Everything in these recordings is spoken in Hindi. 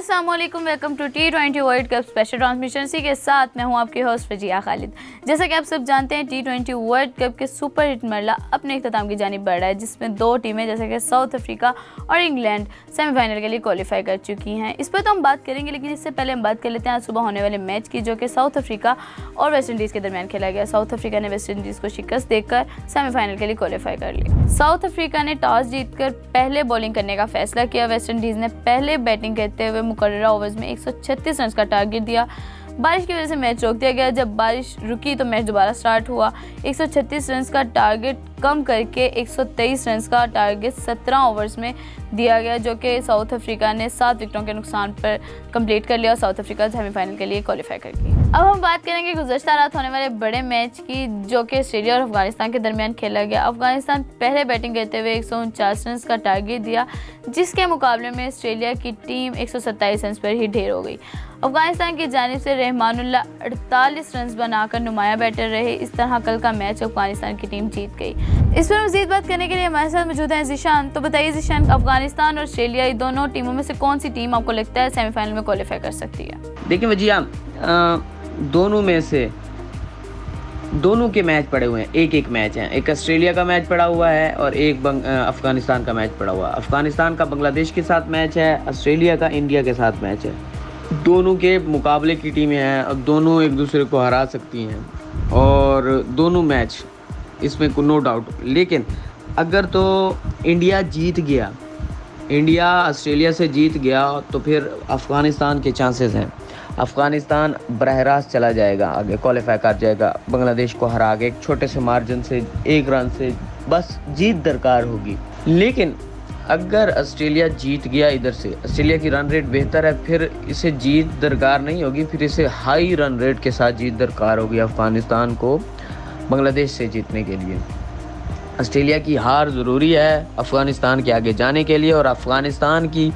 अस्सलाम वालेकुम, welcome to T20 world cup special transmission. इसी के साथ मैं हूं आपकी होस्ट फजिया खालिद। जैसा कि आप सब जानते हैं, T20 वर्ल्ड कप के सुपर हिट मरला अपने इख्तिताम की जानिब बढ़ रहा है, जिसमें दो टीमें जैसे कि साउथ अफ्रीका और इंग्लैंड सेमीफाइनल के लिए क्वालिफाई कर चुकी हैं। इस पर तो हम बात करेंगे, लेकिन इससे पहले हम बात कर लेते हैं आज सुबह होने वाले मैच की, जो कि साउथ अफ्रीका और वेस्ट इंडीज़ के दरमियान खेला गया। साउथ अफ्रीका ने वेस्ट इंडीज़ को शिकस्त देकर सेमीफाइनल के लिए क्वालिफाई कर लिया। साउथ अफ्रीका ने टॉस जीतकर पहले बॉलिंग करने का फैसला किया। वेस्ट इंडीज़ ने पहले बैटिंग करते हुए मुकर्ररा ओवर्स में 136 रन का टारगेट दिया। बारिश की वजह से मैच रोक दिया गया। जब बारिश रुकी तो मैच दोबारा स्टार्ट हुआ। 136 रन का टारगेट कम करके 123 रन का टारगेट 17 ओवर्स में दिया गया, जो कि साउथ अफ्रीका ने 7 विकेटों के नुकसान पर कंप्लीट कर लिया और साउथ अफ्रीका सेमीफाइनल के लिए क्वालिफाई कर गई। अब हम बात करेंगे गुज़श्ता रात होने वाले बड़े मैच की, जो कि ऑस्ट्रेलिया और अफगानिस्तान के दरमियान खेला गया। अफगानिस्तान पहले बैटिंग करते हुए 149 रन का टारगेट दिया, जिसके मुकाबले में ऑस्ट्रेलिया की टीम 127 रन पर ही ढेर हो गई। अफगानिस्तान की जानिब से रहमानुल्लाह 48 रन बनाकर नुमाया बैटर रहे। इस तरह कल का मैच अफगानिस्तान की टीम जीत गई। इस पर मज़ीद बात करने के लिए हमारे साथ मौजूद हैं ज़ीशान। तो बताइए ज़ीशान, अफगानिस्तान और ऑस्ट्रेलिया दोनों टीमों में से कौन सी टीम आपको लगता है सेमीफाइनल में क्वालिफाई कर सकती है? देखिए वजिया, दोनों में से दोनों के मैच पड़े हुए हैं। एक मैच है, एक ऑस्ट्रेलिया का मैच पड़ा हुआ है और एक अफगानिस्तान का मैच पड़ा हुआ है। अफगानिस्तान का बांग्लादेश के साथ मैच है, ऑस्ट्रेलिया का इंडिया के साथ मैच है। दोनों के मुकाबले की टीमें हैं और दोनों एक दूसरे को हरा सकती हैं और दोनों मैच इसमें नो डाउट। लेकिन अगर तो इंडिया जीत गया, इंडिया ऑस्ट्रेलिया से जीत गया, तो फिर अफ़गानिस्तान के चांसेस हैं। अफ़गानिस्तान बरह रास्त चला जाएगा, आगे क्वालिफाई कर जाएगा। बांग्लादेश को हरा के एक छोटे से मार्जिन से 1 रन से बस जीत दरकार होगी। लेकिन अगर ऑस्ट्रेलिया जीत गया, इधर से ऑस्ट्रेलिया की रन रेट बेहतर है, फिर इसे जीत दरकार नहीं होगी, फिर इसे हाई रन रेट के साथ जीत दरकार होगी अफ़गानिस्तान को बांग्लादेश से जीतने के लिए। ऑस्ट्रेलिया की हार ज़रूरी है अफ़गानिस्तान के आगे जाने के लिए, और अफ़गानिस्तान की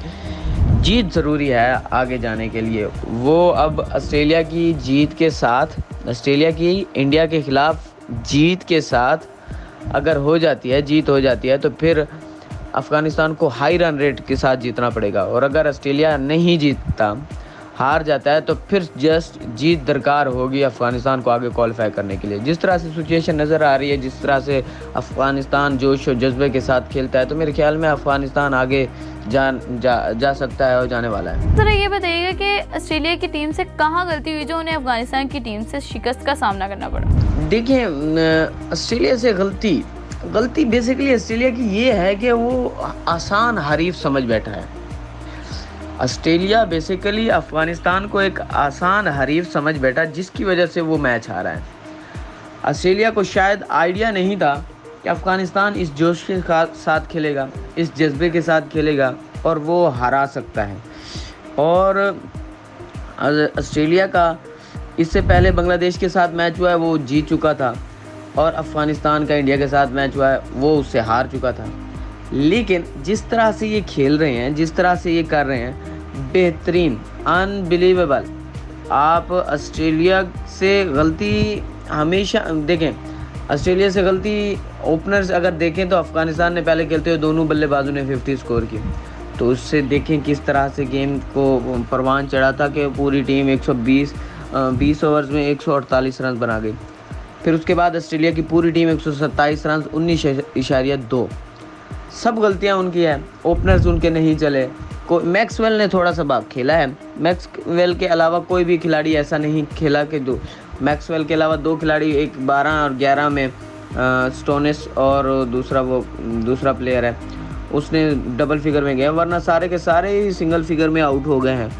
जीत ज़रूरी है आगे जाने के लिए। वो अब ऑस्ट्रेलिया की जीत के साथ, ऑस्ट्रेलिया की इंडिया के ख़िलाफ़ जीत के साथ अगर हो जाती है, जीत हो जाती है, तो फिर अफ़गानिस्तान को हाई रन रेट के साथ जीतना पड़ेगा। और अगर ऑस्ट्रेलिया नहीं जीतता, हार जाता है, तो फिर जस्ट जीत दरकार होगी अफ़गानिस्तान को आगे क्वालिफाई करने के लिए। जिस तरह से सिचुएशन नज़र आ रही है, जिस तरह से अफ़गानिस्तान जोश और जज्बे के साथ खेलता है, तो मेरे ख्याल में अफ़गानिस्तान आगे जा सकता है और जाने वाला है। तो ये बताइएगा कि ऑस्ट्रेलिया की टीम से कहाँ गलती हुई जो उन्हें अफ़गानिस्तान की टीम से शिकस्त का सामना करना पड़ा? देखिए, ऑस्ट्रेलिया से गलती बेसिकली ऑस्ट्रेलिया की ये है कि वो आसान हरीफ समझ बैठा है। ऑस्ट्रेलिया बेसिकली अफ़गानिस्तान को एक आसान हरीफ समझ बैठा, जिसकी वजह से वो मैच हारा है। ऑस्ट्रेलिया को शायद आइडिया नहीं था कि अफ़गानिस्तान इस जोश के साथ खेलेगा, इस जज्बे के साथ खेलेगा और वो हरा सकता है। और ऑस्ट्रेलिया का इससे पहले बांग्लादेश के साथ मैच हुआ है, वो जीत चुका था, और अफ़गानिस्तान का इंडिया के साथ मैच हुआ है, वो उससे हार चुका था। लेकिन जिस तरह से ये खेल रहे हैं, जिस तरह से ये कर रहे हैं, बेहतरीन, अनबिलीवेबल। आप ऑस्ट्रेलिया से गलती हमेशा देखें, ऑस्ट्रेलिया से गलती ओपनर्स अगर देखें तो अफ़गानिस्तान ने पहले खेलते हुए दोनों बल्लेबाजों ने 50 स्कोर किए, तो उससे देखें किस तरह से गेम को परवान चढ़ा था कि पूरी टीम 20 ओवर्स में 148 रन बना गई। फिर उसके बाद ऑस्ट्रेलिया की पूरी टीम 127 रन 19.2। सब गलतियां उनकी है, ओपनर्स उनके नहीं चले। मैक्सवेल ने थोड़ा सा बात खेला है, मैक्सवेल के अलावा कोई भी खिलाड़ी ऐसा नहीं खेला कि मैक्सवेल के अलावा 2 खिलाड़ी, एक 12 और 11 में स्टोनिस और दूसरा प्लेयर है, उसने डबल फिगर में गए, वरना सारे के सारे ही सिंगल फिगर में आउट हो गए हैं।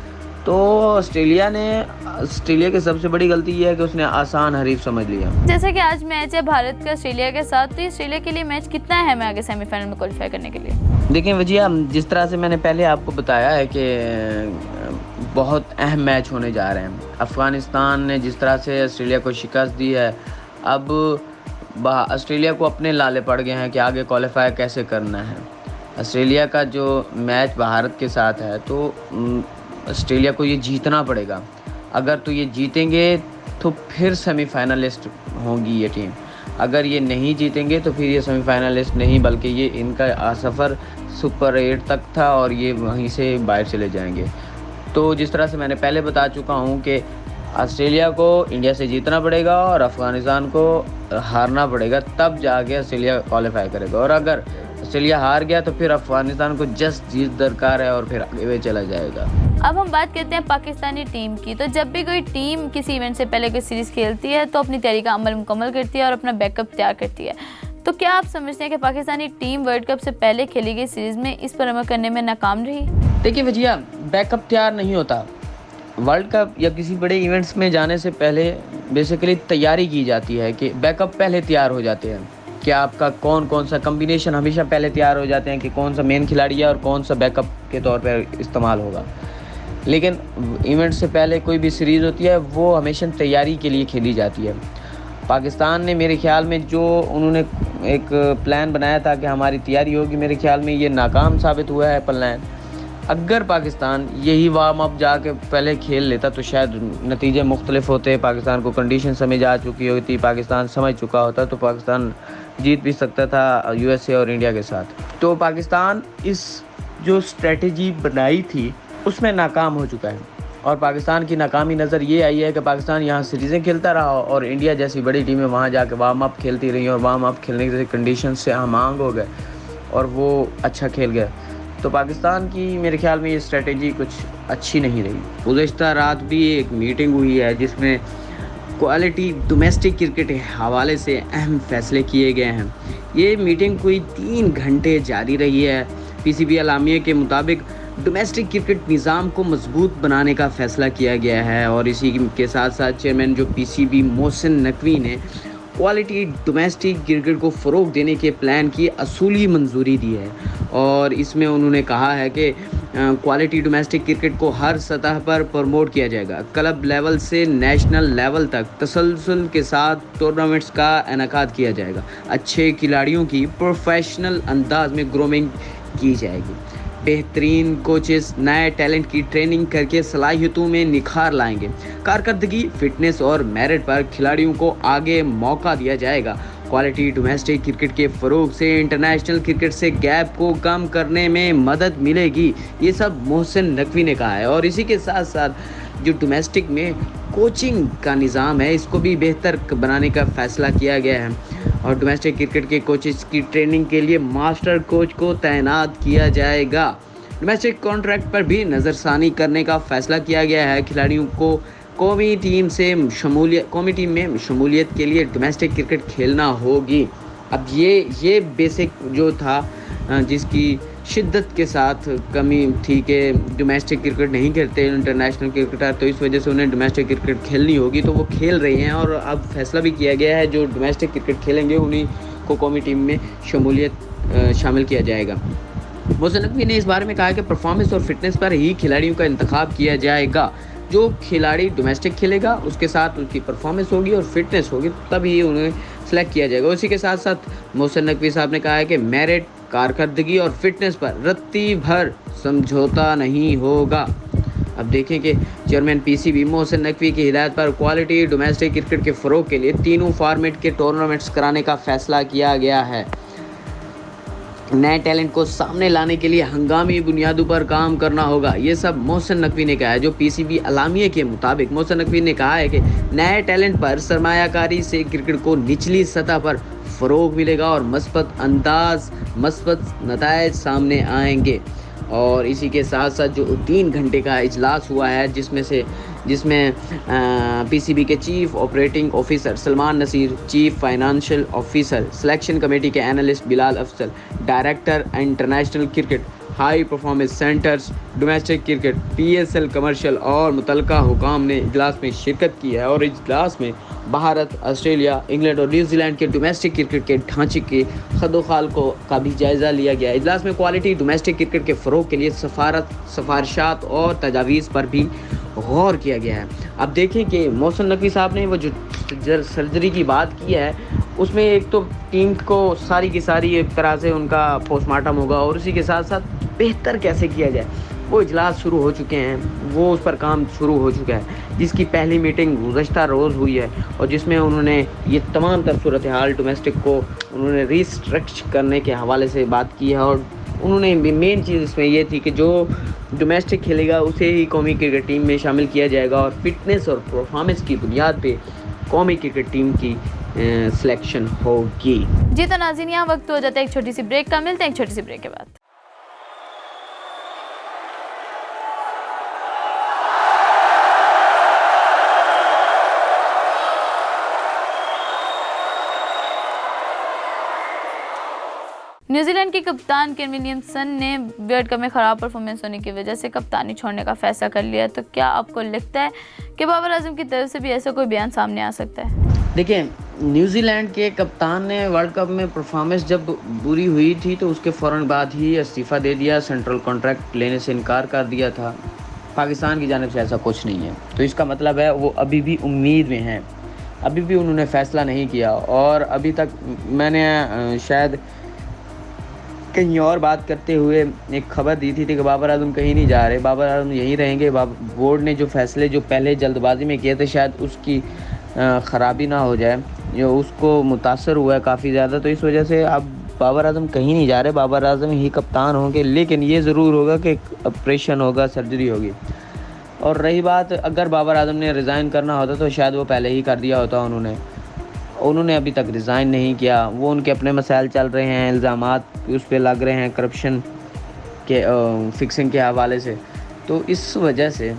तो ऑस्ट्रेलिया की सबसे बड़ी गलती यह है कि उसने आसान हरीफ समझ लिया। जैसे कि आज मैच है भारत का ऑस्ट्रेलिया के साथ, तो ऑस्ट्रेलिया के लिए मैच कितना अहम है आगे सेमीफाइनल में क्वालिफाई करने के लिए? देखिए वजिया, जिस तरह से मैंने पहले आपको बताया है कि बहुत अहम मैच होने जा रहे हैं। अफ़गानिस्तान ने जिस तरह से ऑस्ट्रेलिया को शिकस्त दी है, अब ऑस्ट्रेलिया को अपने लाले पड़ गए हैं कि आगे क्वालिफाई कैसे करना है। ऑस्ट्रेलिया का जो मैच भारत के साथ है, तो ऑस्ट्रेलिया को ये जीतना पड़ेगा। अगर तो ये जीतेंगे तो फिर सेमीफाइनलिस्ट होगी ये टीम। अगर ये नहीं जीतेंगे तो फिर ये सेमीफाइनलिस्ट नहीं, बल्कि ये इनका सफ़र सुपर 8 तक था और ये वहीं से बाहर चले जाएंगे। तो जिस तरह से मैंने पहले बता चुका हूँ कि ऑस्ट्रेलिया को इंडिया से जीतना पड़ेगा और अफ़गानिस्तान को हारना पड़ेगा, तब जाके ऑस्ट्रेलिया क्वालिफाई करेगा। और अगर ऑस्ट्रेलिया हार गया तो फिर अफ़गानिस्तान को जस्ट जीत दरकार है और फिर आगे वे चला जाएगा। अब हम बात करते हैं पाकिस्तानी टीम की। तो जब भी कोई टीम किसी इवेंट से पहले कोई सीरीज़ खेलती है तो अपनी तैयारी का अमल मुकम्मल करती है और अपना बैकअप तैयार करती है। तो क्या आप समझते हैं कि पाकिस्तानी टीम वर्ल्ड कप से पहले खेली गई सीरीज़ में इस पर अमल करने में नाकाम रही? देखिए भैया, बैकअप तैयार नहीं होता। वर्ल्ड कप या किसी बड़े इवेंट्स में जाने से पहले बेसिकली तैयारी की जाती है कि बैकअप पहले तैयार हो जाते हैं कि आपका कौन सा कम्बिनेशन हमेशा पहले तैयार हो जाते हैं कि कौन सा मेन खिलाड़ी है और कौन सा बैकअप के तौर पर इस्तेमाल होगा। लेकिन इवेंट से पहले कोई भी सीरीज़ होती है वो हमेशा तैयारी के लिए खेली जाती है। पाकिस्तान ने मेरे ख्याल में जो उन्होंने एक प्लान बनाया था कि हमारी तैयारी होगी, मेरे ख्याल में ये नाकाम साबित हुआ है प्लान। अगर पाकिस्तान यही वार्म अप जाके पहले खेल लेता तो शायद नतीजे मुख्तलिफ होते। पाकिस्तान को कंडीशन समझ आ चुकी होती, पाकिस्तान समझ चुका होता, तो पाकिस्तान जीत भी सकता था यूएसए और इंडिया के साथ। तो पाकिस्तान इस जो स्ट्रेटजी बनाई थी उसमें नाकाम हो चुका है और पाकिस्तान की नाकामी नज़र ये आई है कि पाकिस्तान यहाँ सीरीज़ें खेलता रहा और इंडिया जैसी बड़ी टीमें वहाँ जाके वार्म अप खेलती रही और वार्म अप खेलने के कंडीशन से आमांग हो गए और वो अच्छा खेल गए। तो पाकिस्तान की मेरे ख्याल में ये स्ट्रेटजी कुछ अच्छी नहीं रही। गुज़श्ता रात भी एक मीटिंग हुई है जिसमें क्वालिटी डोमेस्टिक क्रिकेट के हवाले से अहम फैसले किए गए हैं। ये मीटिंग कोई 3 घंटे जारी रही है। पीसीबी अलामिया के मुताबिक डोमेस्टिक क्रिकेट निज़ाम को मजबूत बनाने का फ़ैसला किया गया है और इसी के साथ साथ चेयरमैन जो पीसीबी मोहसिन नकवी ने क्वालिटी डोमेस्टिक क्रिकेट को फ़रोग़ देने के प्लान की असूली मंजूरी दी है और इसमें उन्होंने कहा है कि क्वालिटी डोमेस्टिक क्रिकेट को हर सतह पर प्रमोट किया जाएगा। क्लब लेवल से नेशनल लेवल तक तसलसल के साथ टूर्नामेंट्स का इनेकाद किया जाएगा। अच्छे खिलाड़ियों की प्रोफेशनल अंदाज में ग्रूमिंग की जाएगी। बेहतरीन कोचेस नए टैलेंट की ट्रेनिंग करके सलाहियतों में निखार लाएंगे। कारकर्दगी, फिटनेस और मेरिट पर खिलाड़ियों को आगे मौका दिया जाएगा। क्वालिटी डोमेस्टिक क्रिकेट के फ़रोग़ से इंटरनेशनल क्रिकेट से गैप को कम करने में मदद मिलेगी। ये सब मोहसिन नकवी ने कहा है और इसी के साथ साथ जो डोमेस्टिक में कोचिंग का निज़ाम है इसको भी बेहतर बनाने का फ़ैसला किया गया है और डोमेस्टिक क्रिकेट के कोचेस की ट्रेनिंग के लिए मास्टर कोच को तैनात किया जाएगा। डोमेस्टिक कॉन्ट्रैक्ट पर भी नज़रसानी करने का फ़ैसला किया गया है। खिलाड़ियों को कौमी टीम में शमूलियत के लिए डोमेस्टिक क्रिकेट खेलना होगी। अब ये बेसिक जो था जिसकी शिद्दत के साथ कमी थी कि डोमेस्टिक क्रिकेट नहीं खेलते इंटरनेशनल क्रिकेटर, तो इस वजह से उन्हें डोमेस्टिक क्रिकेट खेलनी होगी, तो वो खेल रहे हैं और अब फैसला भी किया गया है जो डोमेस्टिक क्रिकेट खेलेंगे उन्हीं को कौमी टीम में शामिल किया जाएगा। मोहसिन नकवी ने इस बारे में कहा कि परफॉर्मेंस और फिटनेस पर ही खिलाड़ियों का इंतखाब किया जाएगा। जो खिलाड़ी डोमेस्टिक खेलेगा उसके साथ उसकी परफॉर्मेंस होगी और फिटनेस होगी तभी उन्हें सेलेक्ट किया जाएगा। उसी के साथ साथ मोहसिन नकवी साहब ने कहा है कि मेरिट, कारकर्दगी और फिटनेस पर रत्ती भर समझौता नहीं होगा। अब देखें कि चेयरमैन पीसीबी मोहसिन नकवी की हिदायत पर क्वालिटी डोमेस्टिक क्रिकेट के फ़रोग़ के लिए तीनों फॉर्मेट के टूर्नामेंट्स कराने का फ़ैसला किया गया है। नए टैलेंट को सामने लाने के लिए हंगामी बुनियादों पर काम करना होगा। ये सब मोहसिन नकवी ने कहा है। जो पीसीबी अलामिया के मुताबिक मोहसिन नकवी ने कहा है कि नए टैलेंट पर सरमायाकारी से क्रिकेट को निचली सतह पर फ़रोग़ मिलेगा और मस्बत नताइज सामने आएंगे। और इसी के साथ साथ जो 3 घंटे का इजलास हुआ है जिसमें पीसीबी के chief operating officer Salman Naseer, chief financial officer, selection committee के analyst Bilal Afzal, director international cricket, high performance centres, domestic cricket, PSL commercial और मुतलका हुकाम ने इजलास में शिरकत की है और इजलास में भारत, ऑस्ट्रेलिया, इंग्लैंड और न्यूजीलैंड के डोमेस्टिक क्रिकेट के ढांचे के खदोखाल का भी जायज़ा लिया गया। इजलास में क्वालिटी डोमेस्टिक क्रिकेट के फ़रोग़ के लिए सिफारिशात और तजावीज़ पर भी गौर किया गया है। अब देखें कि मोहसिन नकवी साहब ने वो जो सर्जरी की बात की है उसमें एक तो टीम को सारी की सारी एक तरह से उनका पोस्टमार्टम होगा और उसी के साथ साथ बेहतर कैसे किया जाए वो इजलास शुरू हो चुके हैं, वो उस पर काम शुरू हो चुका है जिसकी पहली मीटिंग गुज़श्ता रोज़ हुई है और जिसमें उन्होंने ये तमाम तर सूरत हाल डोमेस्टिक को उन्होंने रिस्ट्रक्चर करने के हवाले से बात की है और उन्होंने मेन चीज़ इसमें ये थी कि जो डोमेस्टिक खेलेगा उसे ही कौमी क्रिकेट टीम में शामिल किया जाएगा और फिटनेस और परफॉर्मेंस की बुनियाद पे कौमी क्रिकेट टीम की सिलेक्शन होगी। जी तो नाज़रीन, यहाँ वक्त हो जाता है एक छोटी सी ब्रेक का। मिलते हैं एक छोटी सी ब्रेक के बाद। न्यूजीलैंड के कप्तान केन विलियमसन ने वर्ल्ड कप में ख़राब परफॉर्मेंस होने की वजह से कप्तानी छोड़ने का फैसला कर लिया। तो क्या आपको लगता है कि बाबर आजम की तरफ से भी ऐसा कोई बयान सामने आ सकता है? देखिए, न्यूजीलैंड के कप्तान ने वर्ल्ड कप में परफॉर्मेंस जब बुरी हुई थी तो उसके फ़ौरन बाद ही इस्तीफ़ा दे दिया, सेंट्रल कॉन्ट्रैक्ट लेने से इनकार कर दिया था। पाकिस्तान की जानिब से ऐसा कुछ नहीं है, तो इसका मतलब है वो अभी भी उम्मीद में हैं, अभी भी उन्होंने फ़ैसला नहीं किया। और अभी तक मैंने शायद कहीं और बात करते हुए एक खबर दी थी कि बाबर आजम कहीं नहीं जा रहे, बाबर आजम यहीं रहेंगे। बोर्ड ने जो फैसले जो पहले जल्दबाजी में किए थे शायद उसकी ख़राबी ना हो जाए, जो उसको मुतासर हुआ है काफ़ी ज़्यादा, तो इस वजह से अब बाबर आजम कहीं नहीं जा रहे, बाबर आजम ही कप्तान होंगे। लेकिन ये ज़रूर होगा कि ऑपरेशन होगा, सर्जरी होगी। और रही बात अगर बाबर आजम ने रिज़ाइन करना होता तो शायद वो पहले ही कर दिया होता। उन्होंने अभी तक रिज़ाइन नहीं किया। वो उनके अपने मसाइल चल रहे हैं, इल्ज़ामात उस पर लग रहे हैं करप्शन के फिक्सिंग के हवाले से, तो इस वजह से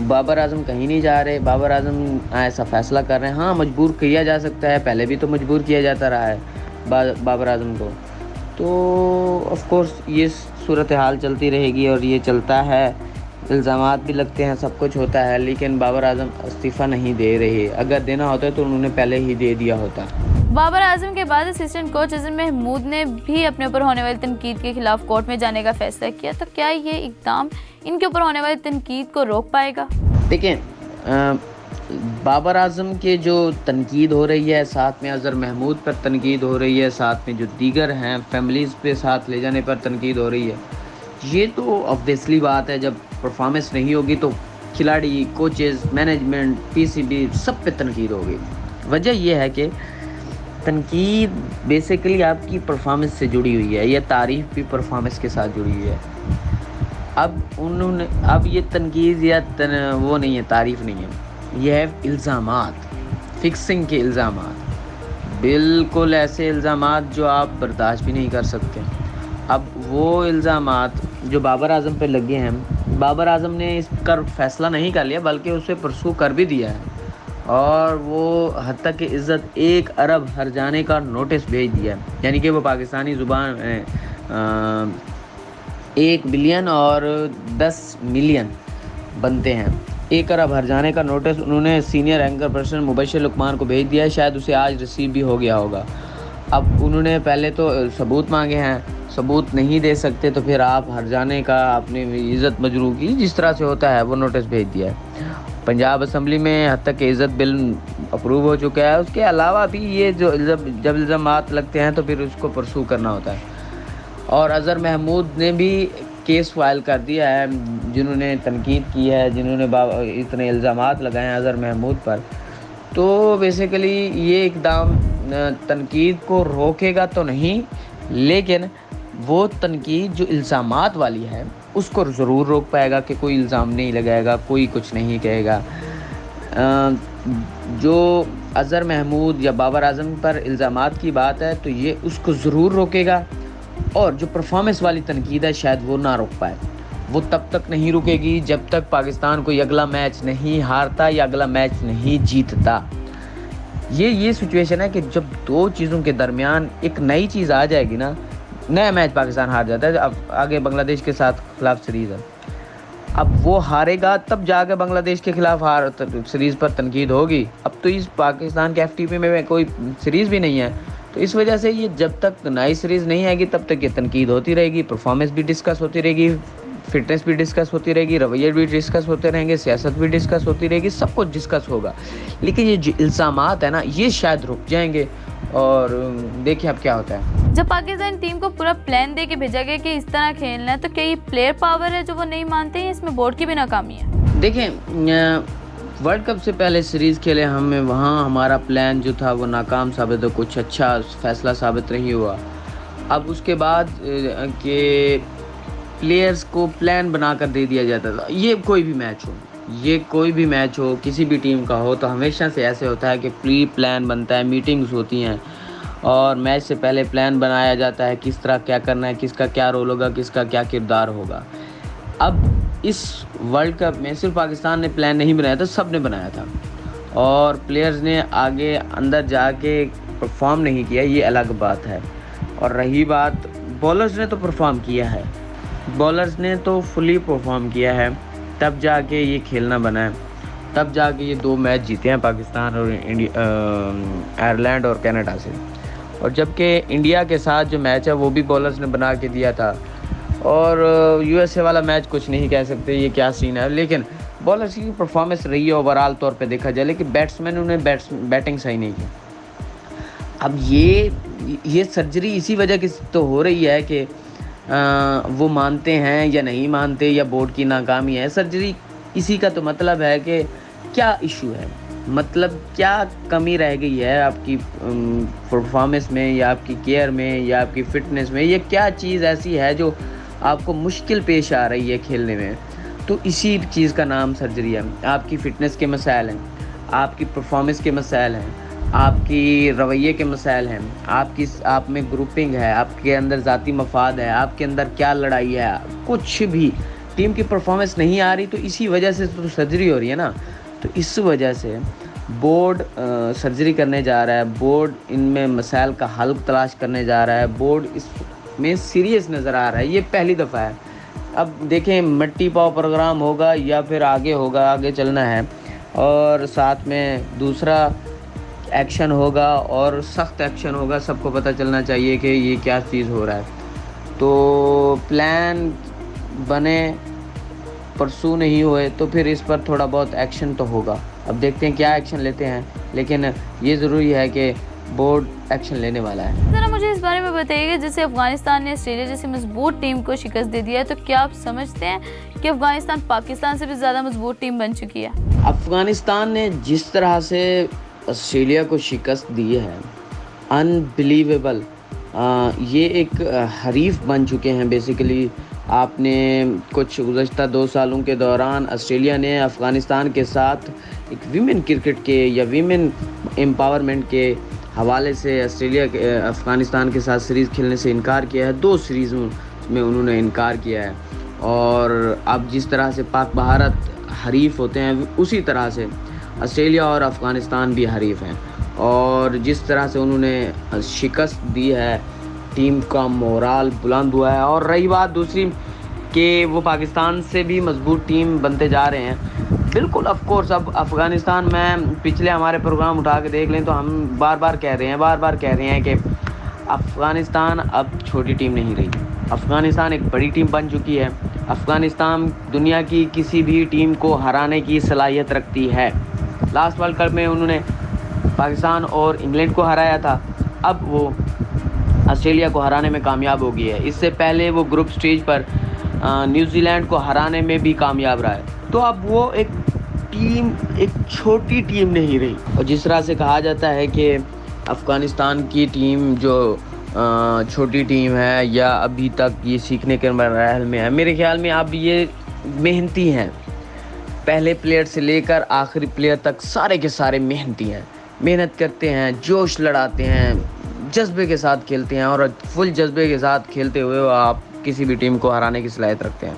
बाबर आजम कहीं नहीं जा रहे। बाबर आजम ऐसा फ़ैसला कर रहे हैं। हाँ, मजबूर किया जा सकता है, पहले भी तो मजबूर किया जाता रहा है बाबर आजम को। तो ऑफ कोर्स ये सूरत हाल चलती रहेगी और ये चलता है, इल्ज़ामात भी लगते हैं, सब कुछ होता है, लेकिन बाबर आजम इस्तीफ़ा नहीं दे रहे। अगर देना होता तो उन्होंने पहले ही दे दिया होता। बाबर आजम के बाद असिस्टेंट कोच अज़र महमूद ने भी अपने ऊपर होने वाली तनकीद के खिलाफ कोर्ट में जाने का फैसला किया। तो क्या ये इक़दाम इनके ऊपर होने वाली तनकीद को रोक पाएगा? देखिए, बाबर आजम के जो तनकीद हो रही है, साथ में अज़र महमूद पर तनकीद हो रही है, साथ में जो दीगर हैं फैमिलीज़ पे साथ ले जाने पर तनकीद हो रही है, ये तो ऑब्वियसली बात है। जब परफॉर्मेंस नहीं होगी तो खिलाड़ी, कोचेज़, मैनेजमेंट, पीसीबी सब पे तनकीद होगी। वजह यह है कि तनकीद बेसिकली आपकी परफॉर्मेंस से जुड़ी हुई है, यह तारीफ़ भी परफॉर्मेंस के साथ जुड़ी हुई है। अब ये तनकीद या वो नहीं है, तारीफ़ नहीं है, यह है इल्ज़ामात, फिक्सिंग के इल्ज़ामात, बिल्कुल ऐसे इल्ज़ामात जो आप बर्दाश्त भी नहीं कर सकते। अब वो इल्ज़ामात जो बाबर आजम पे लगे हैं, बाबर आजम ने इसका फ़ैसला नहीं कर लिया बल्कि उसे परसू कर भी दिया है और वो हत्ता कि इज़्ज़त 1 अरब हर्जाने का नोटिस भेज दिया है। यानी कि वो पाकिस्तानी ज़ुबान 1 बिलियन और 10 मिलियन बनते हैं। 1 अरब हर्जाने का नोटिस उन्होंने senior anchor person Mubashir Luqman को भेज दिया है। शायद उसे आज रिसीव भी हो गया होगा। अब उन्होंने पहले तो सबूत मांगे हैं, सबूत नहीं दे सकते तो फिर आप हर्जाने का अपनी इज़्ज़त मजरूह की जिस तरह से होता है वो नोटिस भेज दिया है। पंजाब असम्बली में हद तक इज़्ज़त बिल अप्रूव हो चुका है। उसके अलावा भी ये जो जब इल्ज़ामात लगते हैं तो फिर उसको परसू करना होता है। और अज़र महमूद ने भी केस फाइल कर दिया है, जिन्होंने तनकीद की है, जिन्होंने इतने इल्ज़ामात लगाए हैं अज़र महमूद पर। तो बेसिकली ये इक़दाम तनकीद को रोकेगा तो नहीं, लेकिन वो तनकीद जो इल्ज़ामात वाली है उसको ज़रूर रोक पाएगा कि कोई इल्ज़ाम नहीं लगाएगा, कोई कुछ नहीं कहेगा। जो अज़र महमूद या बाबर आजम पर इल्ज़ामात की बात है तो ये उसको ज़रूर रोकेगा। और जो परफॉर्मेंस वाली तनकीद है शायद वो ना रोक पाए। वो तब तक नहीं रुकेगी जब तक पाकिस्तान कोई अगला मैच नहीं हारता या अगला मैच नहीं जीतता। ये सिचुएशन है कि जब दो चीज़ों के दरमियान एक नई चीज़ आ जाएगी ना, नया मैच पाकिस्तान हार जाता है। अब आगे बांग्लादेश के साथ खिलाफ सीरीज़ है, अब वो हारेगा तब जाकर बांग्लादेश के खिलाफ सीरीज़ पर तनकीद होगी। अब तो इस पाकिस्तान के FTP में कोई सीरीज़ भी नहीं है, तो इस वजह से ये जब तक नई सीरीज़ नहीं आएगी तब तक ये तनकीद होती रहेगी, परफॉर्मेंस भी डिस्कस होती रहेगी, फिटनेस भी डिस्कस होती रहेगी, रवैये भी डिस्कस होते रहेंगे, सियासत भी डिस्कस होती रहेगी, सब कुछ डिस्कस होगा। लेकिन ये जो इल्ज़ामात है ना, ये शायद रुक जाएंगे और देखिए अब क्या होता है। जब पाकिस्तान टीम को पूरा प्लान दे के भेजा गया कि इस तरह खेलना है, तो क्या ये प्लेयर पावर है जो वो नहीं मानते हैं, इसमें बोर्ड की भी नाकामी है? देखें, वर्ल्ड कप से पहले सीरीज़ खेले हमें, वहाँ हमारा प्लान जो था वो नाकाम साबित हो, कुछ अच्छा फ़ैसला साबित नहीं हुआ। अब उसके बाद के प्लेयर्स को प्लान बना कर दे दिया जाता था। ये कोई भी मैच हो, किसी भी टीम का हो, तो हमेशा से ऐसे होता है कि प्री प्लान बनता है, मीटिंग्स होती हैं और मैच से पहले प्लान बनाया जाता है किस तरह क्या करना है, किसका क्या रोल होगा, किसका क्या किरदार होगा। अब इस वर्ल्ड कप में सिर्फ पाकिस्तान ने प्लान नहीं बनाया था, सब ने बनाया था और प्लेयर्स ने आगे अंदर जाके परफॉर्म नहीं किया, ये अलग बात है। और रही बात, बॉलर्स ने तो परफॉर्म किया है, बॉलर्स ने तो फुली परफॉर्म किया है, तब जाके ये खेलना बना है, तब जाके ये 2 मैच जीते हैं पाकिस्तान और आयरलैंड और कनाडा से। और जबकि इंडिया के साथ जो मैच है वो भी बॉलर्स ने बना के दिया था और यूएसए वाला मैच कुछ नहीं कह सकते ये क्या सीन है, लेकिन बॉलर्स की परफॉर्मेंस रही है ओवरऑल तौर पे देखा जाए, लेकिन बैट्समैन उन्हें बैटिंग सही नहीं की। अब ये सर्जरी इसी वजह की तो हो रही है कि वो मानते हैं या नहीं मानते या बोर्ड की नाकामी है। सर्जरी इसी का तो मतलब है कि क्या इशू है, मतलब क्या कमी रह गई है आपकी परफॉर्मेंस में या आपकी केयर में या आपकी फ़िटनेस में, ये क्या चीज़ ऐसी है जो आपको मुश्किल पेश आ रही है खेलने में, तो इसी चीज़ का नाम सर्जरी है। आपकी फ़िटनेस के मसाइल हैं, आपकी परफॉर्मेंस के मसाइल हैं, आपकी रवैये के मसाइल हैं, आप में ग्रुपिंग है, आपके अंदर ज़ाती मफाद है, आपके अंदर क्या लड़ाई है, कुछ भी टीम की परफॉर्मेंस नहीं आ रही, तो इसी वजह से तो सर्जरी हो रही है ना। तो इस वजह से बोर्ड सर्जरी करने जा रहा है, बोर्ड इनमें मसाइल का हल तलाश करने जा रहा है, बोर्ड इसमें सीरियस नज़र आ रहा है, ये पहली दफ़ा है। अब देखें मट्टी पाव प्रोग्राम होगा या फिर आगे चलना है, और साथ में दूसरा एक्शन होगा और सख्त एक्शन होगा, सबको पता चलना चाहिए कि ये क्या चीज़ हो रहा है। तो प्लान बने परसू नहीं हुए तो फिर इस पर थोड़ा बहुत एक्शन तो होगा, अब देखते हैं क्या एक्शन लेते हैं, लेकिन ये ज़रूरी है कि बोर्ड एक्शन लेने वाला है। ज़रा मुझे इस बारे में बताइएगा, जैसे अफगानिस्तान ने ऑस्ट्रेलिया जैसी मजबूत टीम को शिकस्त दे दिया है, तो क्या आप समझते हैं कि अफगानिस्तान पाकिस्तान से भी ज़्यादा मजबूत टीम बन चुकी है? अफगानिस्तान ने जिस तरह से ऑस्ट्रेलिया को शिकस्त दी है, अनबिलीवेबल, ये एक हरीफ बन चुके हैं बेसिकली। आपने कुछ गुज़श्ता 2 सालों के दौरान ऑस्ट्रेलिया ने अफ़गानिस्तान के साथ एक वीमेन क्रिकेट के या वीमेन एम्पावरमेंट के हवाले से ऑस्ट्रेलिया के अफ़गानिस्तान के साथ सीरीज़ खेलने से इनकार किया है। 2 सीरीज़ों में उन्होंने इनकार किया है, और अब जिस तरह से पाक भारत हरीफ होते हैं उसी तरह से ऑस्ट्रेलिया और अफ़गानिस्तान भी हरीफ हैं, और जिस तरह से उन्होंने शिकस्त दी है, टीम का मोराल बुलंद हुआ है। और रही बात दूसरी कि वो पाकिस्तान से भी मजबूत टीम बनते जा रहे हैं, बिल्कुल ऑफ कोर्स। अब अफ़गानिस्तान में पिछले हमारे प्रोग्राम उठा के देख लें तो हम बार बार कह रहे हैं कि अफ़गानिस्तान अब छोटी टीम नहीं रही, अफ़गानिस्तान एक बड़ी टीम बन चुकी है। अफ़गानिस्तान दुनिया की किसी भी टीम को हराने की सलाहियत रखती है। लास्ट वर्ल्ड कप में उन्होंने पाकिस्तान और इंग्लैंड को हराया था, अब वो ऑस्ट्रेलिया को हराने में कामयाब हो गई है। इससे पहले वो ग्रुप स्टेज पर न्यूजीलैंड को हराने में भी कामयाब रहा है। तो अब वो एक छोटी टीम नहीं रही। और जिस तरह से कहा जाता है कि अफ़गानिस्तान की टीम जो छोटी टीम है या अभी तक ये सीखने के मरहल में है, मेरे ख्याल में अब ये मेहनती हैं। पहले प्लेयर से लेकर आखिरी प्लेयर तक सारे के सारे मेहनती हैं, मेहनत करते हैं, जोश लड़ाते हैं, जज्बे के साथ खेलते हैं, और फुल जज्बे के साथ खेलते हुए आप किसी भी टीम को हराने की सलाहियत रखते हैं।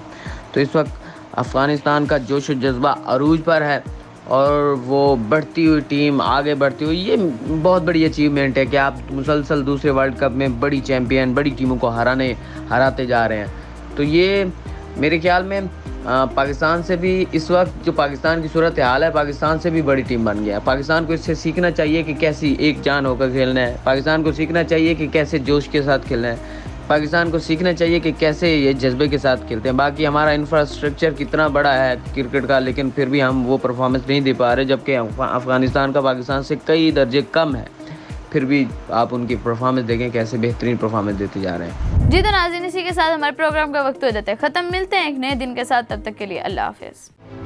तो इस वक्त अफ़गानिस्तान का जोश और जज्बा अरूज पर है, और वो बढ़ती हुई टीम आगे बढ़ती हुई, ये बहुत बड़ी अचीवमेंट है कि आप मुसलसल दूसरे वर्ल्ड कप में बड़ी चैम्पियन बड़ी टीमों को हराते जा रहे हैं। तो ये मेरे ख्याल में पाकिस्तान से भी इस वक्त जो पाकिस्तान की सूरत हाल है, पाकिस्तान से भी बड़ी टीम बन गया है। पाकिस्तान को इससे सीखना चाहिए कि कैसी एक जान होकर खेलना है, पाकिस्तान को सीखना चाहिए कि कैसे जोश के साथ खेलना है, पाकिस्तान को सीखना चाहिए कि कैसे ये जज्बे के साथ खेलते हैं। बाकी हमारा इंफ्रास्ट्रक्चर कितना बड़ा है क्रिकेट का, लेकिन फिर भी हम वो परफॉर्मेंस नहीं दे पा रहे, जबकि अफ़गानिस्तान का पाकिस्तान से कई दर्जे कम है, फिर भी आप उनकी परफॉर्मेंस देखें कैसे बेहतरीन परफॉर्मेंस देते जा रहे हैं। जी तो नाज़रीन, इसी के साथ हमारे प्रोग्राम का वक्त हो जाता है ख़त्म। मिलते हैं एक नए दिन के साथ, तब तक के लिए अल्लाह हाफ़िज़।